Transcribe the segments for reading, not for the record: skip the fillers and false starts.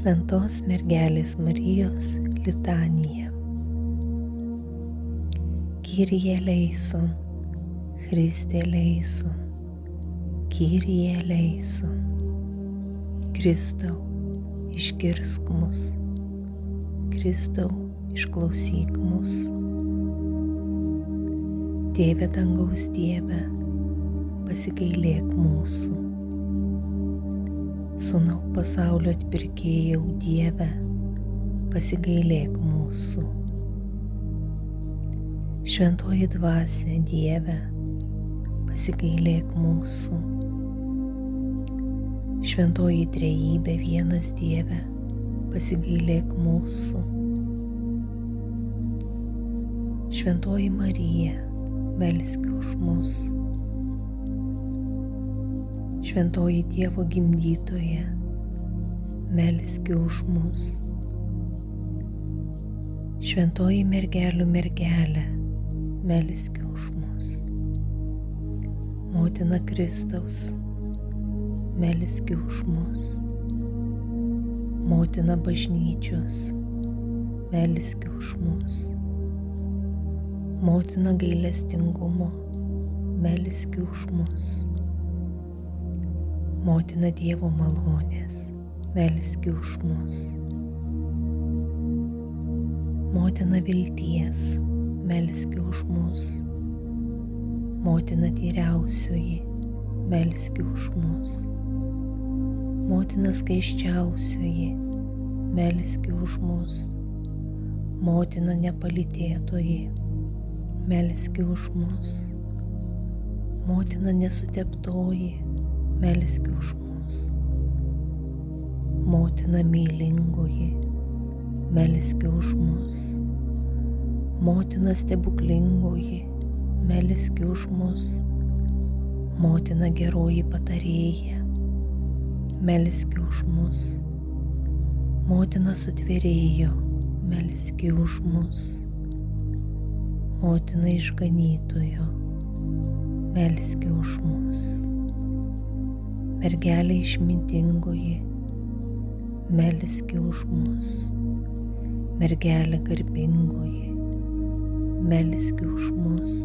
Šventos mergelės Marijos litanija. Kyrie eleison, Christe eleison, Kyrie eleison. Kristau, išgirsk mus, Kristau, išklausyk mus. Tėve dangaus Dieve, pasigailėk mūsų. Sūnau pasaulio atpirkėjau Dieve, pasigailėk mūsų. Šventoji dvasia Dieve, pasigailėk mūsų. Šventoji trejybė vienas Dieve, pasigailėk mūsų. Šventoji Marija, melski už mus. Šventoji Dievo gimdytoja, melski už mus. Šventoji mergelių mergelė, melski už mus. Motina Kristaus, melski už mus. Motina bažnyčios, melski už mus. Motina gailestingumo, melski už mus. Motina Dievo malonės, melski už mus. Motina vilties, melski už mus. Motina tyriausioji, melski už mus. Motina skaisčiausioji, melski už mus. Motina nepalytėtoji, melski už mus. Motina nesuteptoji, melski už mus. Motina mylingoji, melski už mus. Motina stebuklingoji, melski už mus. Motina geroji patarėja, melski už mus. Motina sutvėrėjo, melski už mus. Motina išganytojo, melski už mus. Mergelė išmintingoji, melski už mus. Mergelė garbingoji, melski už mus.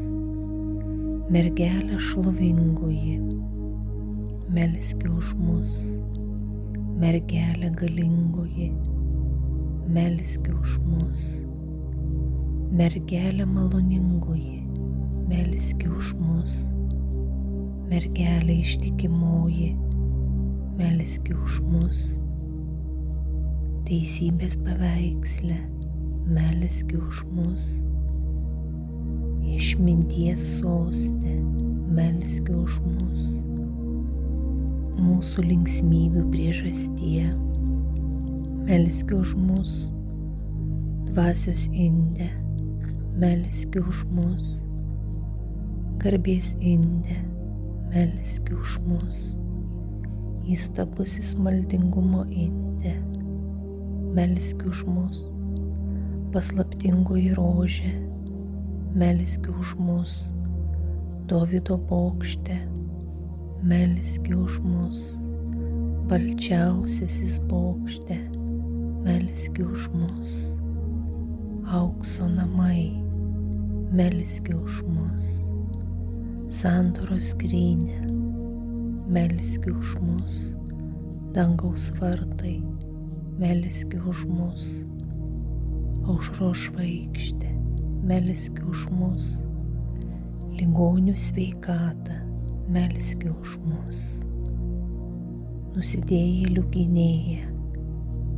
Mergelė šlovingoji, melski už mus. Mergelė galingoji, melski už mus. Mergelė maloningoji, melski už mus. Mergelė ištikimoji, melski už mus. Teisybės paveiksle, melski už mus. Išminties soste, melski už mus. Mūsų linksmybių priežastie, melski už mus. Dvasios inde, melski už mus. Garbės inde, melski už mus. Įstabusis maldingumo inde, melski už mus. Paslaptingoji rožė, melski už mus. Dovydo bokšte, melski už mus. Balčiausiasis bokšte, melski už mus. Aukso namai, melski už mus. Sandoros skrynia, melski už mus. Dangaus vartai, melski už mus. Aušros žvaigždė, melski už mus. Ligonių sveikatą, melski už mus. Nusidėjėlių gynėja,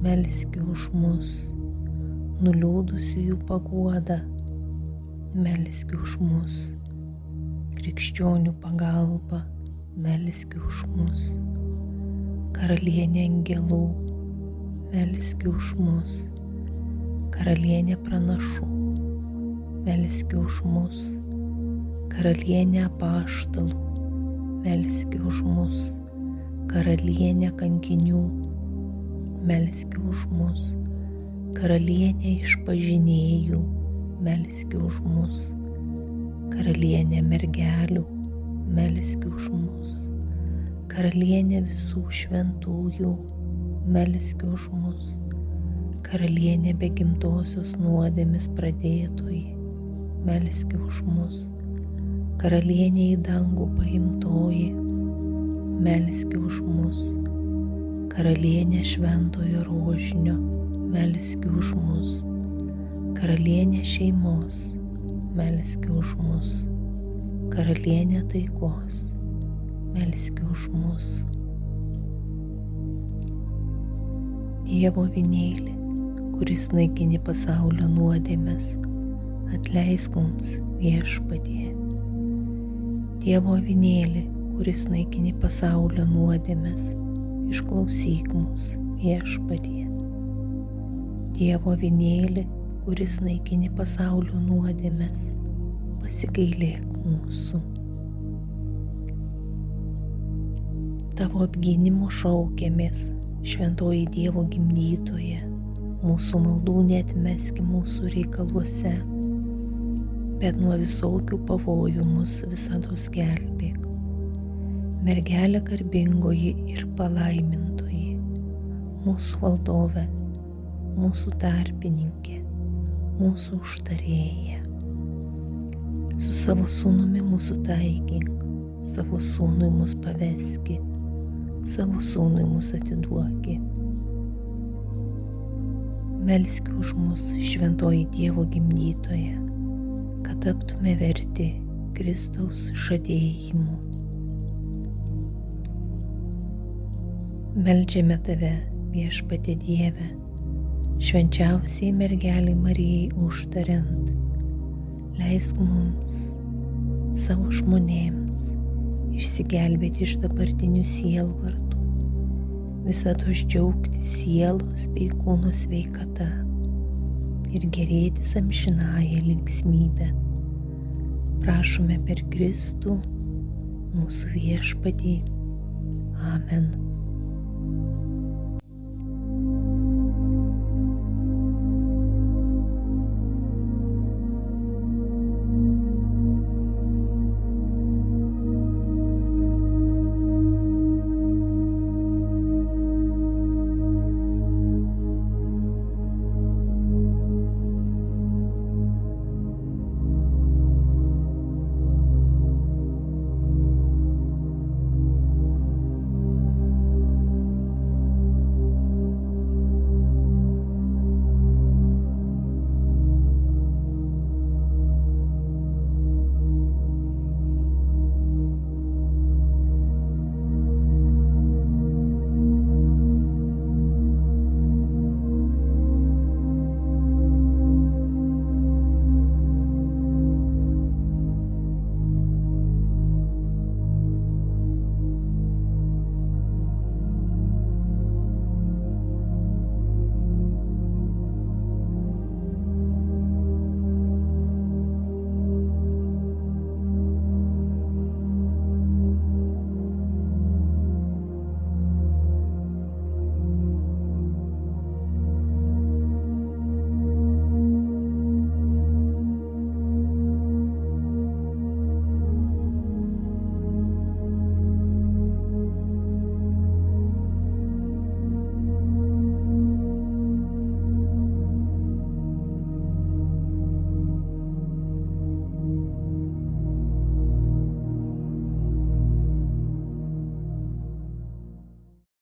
melski už mus. Nuliūdusiųjų paguoda, melski už mus. Krikščionių pagalba, melski už mus. Karalienė angelų, melski už mus. Karalienė pranašų, melski už mus. Karalienė apaštalų, melski už mus. Karalienė kankinių, melski už mus. Karalienė išpažinėjų, melski už mus. Karalienė mergelių, melski už mus. Karalienė visų šventųjų, melski už mus. Karalienė be gimtosios nuodėmės pradėtoji, melski už mus. Karalienė į dangų paimtoji, melski už mus. Karalienė šventojo rožinio, melski už mus. Karalienė šeimos, melski už mus. Karalienė taikos, melski už mus. Dievo avinėli, kuris naikini pasaulio nuodėmes, atleisk mums, Viešpatie. Dievo avinėli, kuris naikini pasaulio nuodėmes, išklausyk mus, Viešpatie. Dievo avinėli, kuris naikini pasaulio nuodėmes, pasigailėk mūsų. Tavo apgynimo šaukėmės, šventoji Dievo gimdytoja, mūsų maldų neatmeski mūsų reikaluose, bet nuo visokių pavojų mus visados gelbėk. Mergelė garbingoji ir palaimintoji, mūsų valdove, mūsų tarpininkė, mūsų užtarėja. Su savo sūnumi mūsų taikink, savo sūnui mus paveski, savo sūnui mus atiduoki. Melski už mus, šventoji Dievo gimdytoja, kad taptume verti Kristaus žadėjimų. Meldžiame tave, Viešpatie Dieve, švenčiausiai mergelei Marijai užtariant, leisk mums, savo žmonėms, išsigelbėti iš dabartinių sielvartų, visados džiaugtis sielos bei kūno sveikata ir gėrėtis amžinąja linksmybe. Prašome per Kristų, mūsų Viešpatį. Amen.